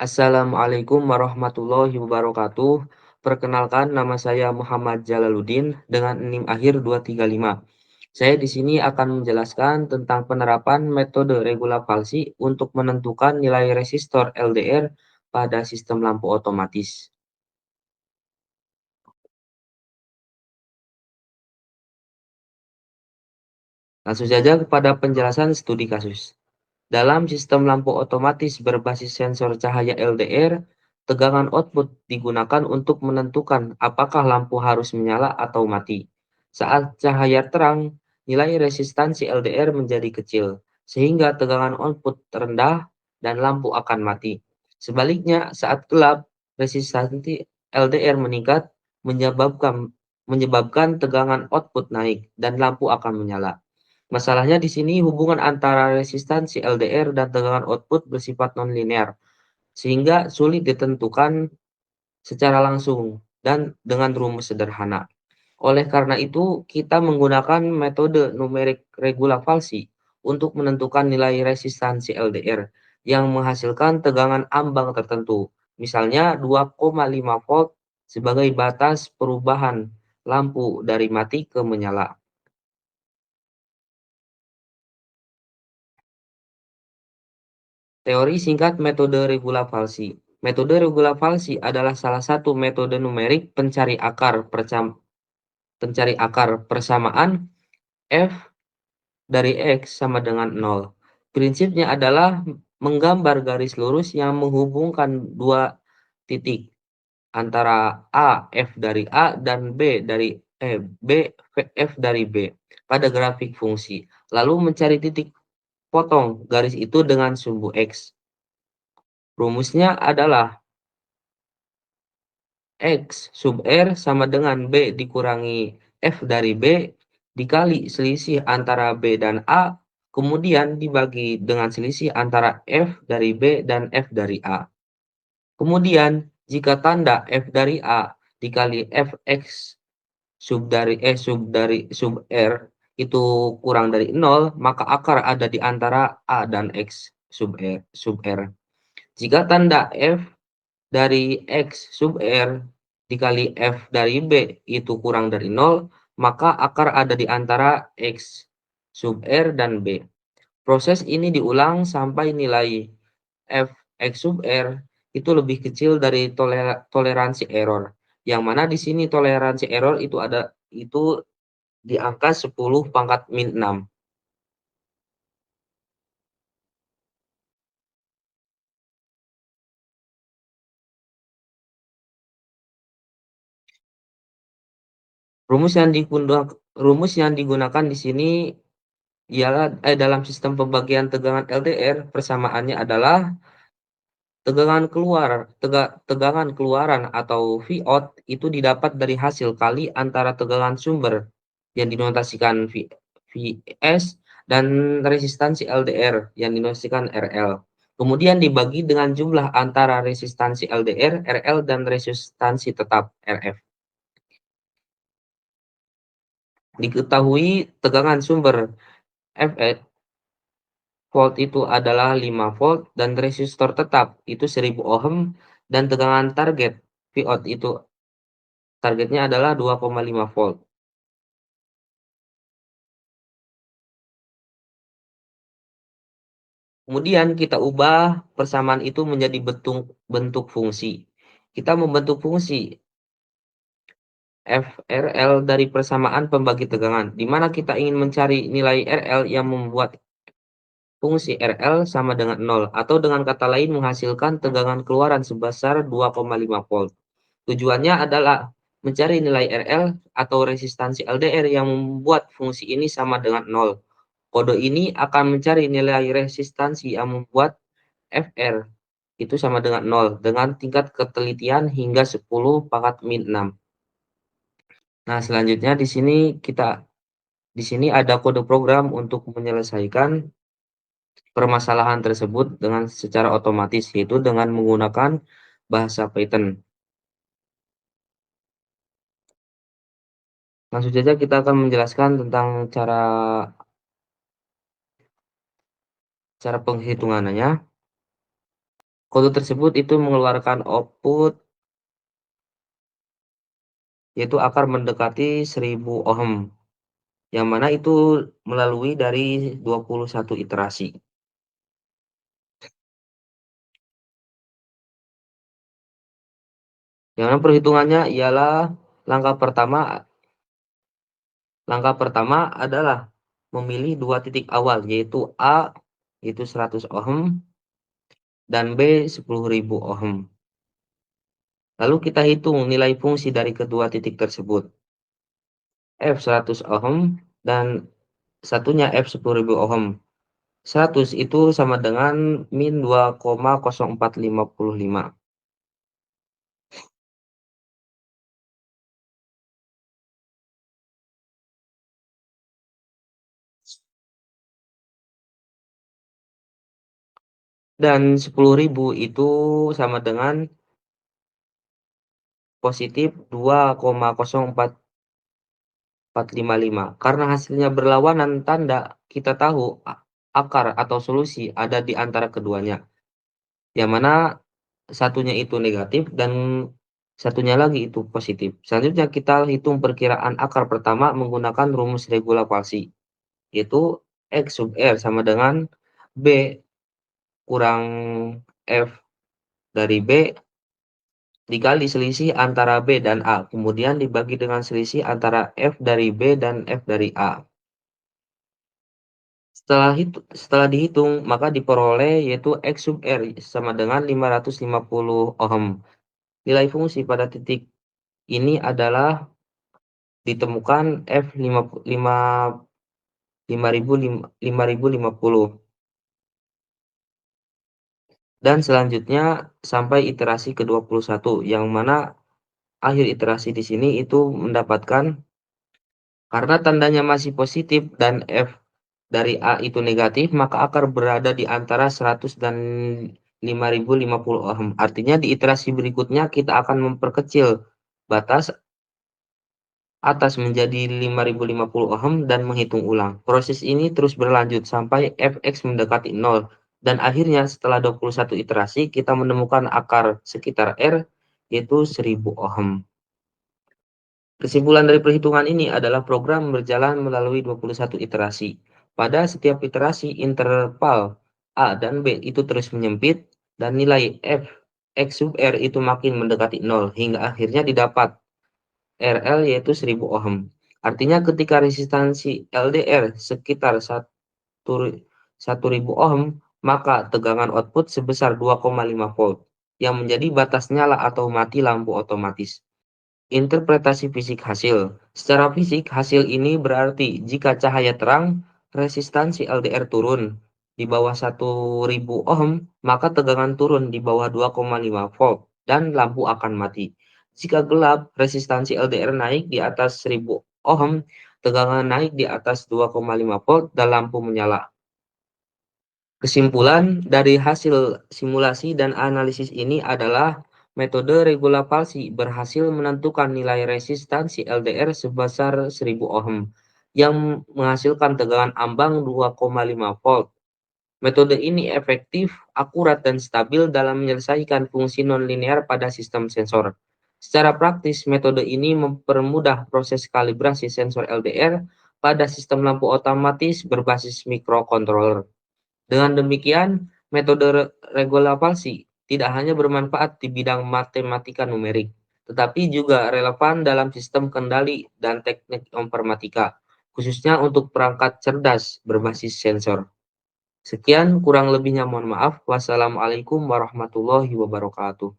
Assalamualaikum warahmatullahi wabarakatuh. Perkenalkan, nama saya Muhammad Jalaluddin dengan NIM akhir 235. Saya di sini akan menjelaskan tentang penerapan metode regulasi untuk menentukan nilai resistor LDR pada sistem lampu otomatis. Langsung saja kepada penjelasan studi kasus. Dalam sistem lampu otomatis berbasis sensor cahaya LDR, tegangan output digunakan untuk menentukan apakah lampu harus menyala atau mati. Saat cahaya terang, nilai resistansi LDR menjadi kecil, sehingga tegangan output rendah dan lampu akan mati. Sebaliknya, saat gelap, resistansi LDR meningkat, menyebabkan tegangan output naik dan lampu akan menyala. Masalahnya di sini hubungan antara resistansi LDR dan tegangan output bersifat nonlinear, sehingga sulit ditentukan secara langsung dan dengan rumus sederhana. Oleh karena itu, kita menggunakan metode numerik regulasi untuk menentukan nilai resistansi LDR yang menghasilkan tegangan ambang tertentu, misalnya 2,5 volt sebagai batas perubahan lampu dari mati ke menyala. Teori singkat metode regulasi. Metode regulasi adalah salah satu metode numerik pencari akar persamaan f dari x sama dengan 0. Prinsipnya adalah menggambar garis lurus yang menghubungkan dua titik antara f dari a dan b f dari b pada grafik fungsi. Lalu mencari titik potong garis itu dengan sumbu x. Rumusnya adalah X sub R sama dengan B dikurangi F dari B dikali selisih antara B dan A, kemudian dibagi dengan selisih antara F dari B dan F dari A. Kemudian, jika tanda F dari A dikali Fx sub R itu kurang dari 0, maka akar ada di antara A dan X sub R. Jika tanda F dari X sub R dikali F dari B itu kurang dari 0, maka akar ada di antara X sub R dan B. Proses ini diulang sampai nilai F X sub R itu lebih kecil dari toleransi error. Yang mana di sini toleransi error itu di angka 10 pangkat min 6. Rumus yang digunakan di sini ialah dalam sistem pembagian tegangan LDR, persamaannya adalah tegangan keluaran atau Vout itu didapat dari hasil kali antara tegangan sumber yang dinotasikan Vs dan resistansi LDR yang dinotasikan RL. Kemudian dibagi dengan jumlah antara resistansi LDR, RL, dan resistansi tetap RF. Diketahui tegangan sumber Fs volt itu adalah 5 volt dan resistor tetap itu 1000 ohm dan tegangan target Vout itu targetnya adalah 2,5 volt. Kemudian kita ubah persamaan itu menjadi bentuk fungsi. Kita membentuk fungsi FRL dari persamaan pembagi tegangan, di mana kita ingin mencari nilai RL yang membuat fungsi RL sama dengan 0, atau dengan kata lain menghasilkan tegangan keluaran sebesar 2,5 volt. Tujuannya adalah mencari nilai RL atau resistansi LDR yang membuat fungsi ini sama dengan 0. Kode ini akan mencari nilai resistansi yang membuat FR itu sama dengan 0 dengan tingkat ketelitian hingga 10 pangkat min 6. Nah, selanjutnya di sini ada kode program untuk menyelesaikan permasalahan tersebut dengan secara otomatis, yaitu dengan menggunakan bahasa Python. Langsung saja kita akan menjelaskan tentang cara penghitungannya. Kode tersebut itu mengeluarkan output yaitu akar mendekati 1000 ohm, yang mana itu melalui dari 21 iterasi. Yang mana perhitungannya ialah langkah pertama adalah memilih dua titik awal, yaitu A yaitu 100 ohm dan B 10.000 ohm. Lalu kita hitung nilai fungsi dari kedua titik tersebut. F 100 ohm dan satunya F 10.000 ohm. 100 itu sama dengan min 2,0455. Dan 10.000 itu sama dengan positif 2,0455. Karena hasilnya berlawanan tanda, kita tahu akar atau solusi ada di antara keduanya. Yang mana satunya itu negatif dan satunya lagi itu positif. Selanjutnya kita hitung perkiraan akar pertama menggunakan rumus regula palsi, yaitu X sub R sama dengan B kurang F dari B dikali selisih antara B dan A, kemudian dibagi dengan selisih antara F dari B dan F dari A. Setelah dihitung, maka diperoleh yaitu X sub R sama dengan 550 ohm. Nilai fungsi pada titik ini adalah ditemukan F 5050. Dan selanjutnya sampai iterasi ke-21, yang mana akhir iterasi di sini itu mendapatkan karena tandanya masih positif dan F dari A itu negatif, maka akar berada di antara 100 dan 5050 ohm. Artinya di iterasi berikutnya kita akan memperkecil batas atas menjadi 5050 ohm dan menghitung ulang. Proses ini terus berlanjut sampai Fx mendekati 0. Dan akhirnya setelah 21 iterasi kita menemukan akar sekitar R yaitu 1000 ohm. Kesimpulan dari perhitungan ini adalah program berjalan melalui 21 iterasi. Pada setiap iterasi, interval A dan B itu terus menyempit, dan nilai F X sub R itu makin mendekati 0, hingga akhirnya didapat RL yaitu 1000 ohm. Artinya ketika resistansi LDR sekitar 1000 ohm, maka tegangan output sebesar 2,5 volt, yang menjadi batas nyala atau mati lampu otomatis. Interpretasi fisik hasil. Secara fisik, hasil ini berarti jika cahaya terang, resistansi LDR turun di bawah 1000 ohm, maka tegangan turun di bawah 2,5 volt dan lampu akan mati. Jika gelap, resistansi LDR naik di atas 1000 ohm, tegangan naik di atas 2,5 volt dan lampu menyala. Kesimpulan dari hasil simulasi dan analisis ini adalah metode regula palsi berhasil menentukan nilai resistansi LDR sebesar 1000 ohm yang menghasilkan tegangan ambang 2,5 volt. Metode ini efektif, akurat, dan stabil dalam menyelesaikan fungsi nonlinear pada sistem sensor. Secara praktis, metode ini mempermudah proses kalibrasi sensor LDR pada sistem lampu otomatis berbasis microcontroller. Dengan demikian, metode regula palsi tidak hanya bermanfaat di bidang matematika numerik, tetapi juga relevan dalam sistem kendali dan teknik informatika, khususnya untuk perangkat cerdas berbasis sensor. Sekian, kurang lebihnya mohon maaf. Wassalamualaikum warahmatullahi wabarakatuh.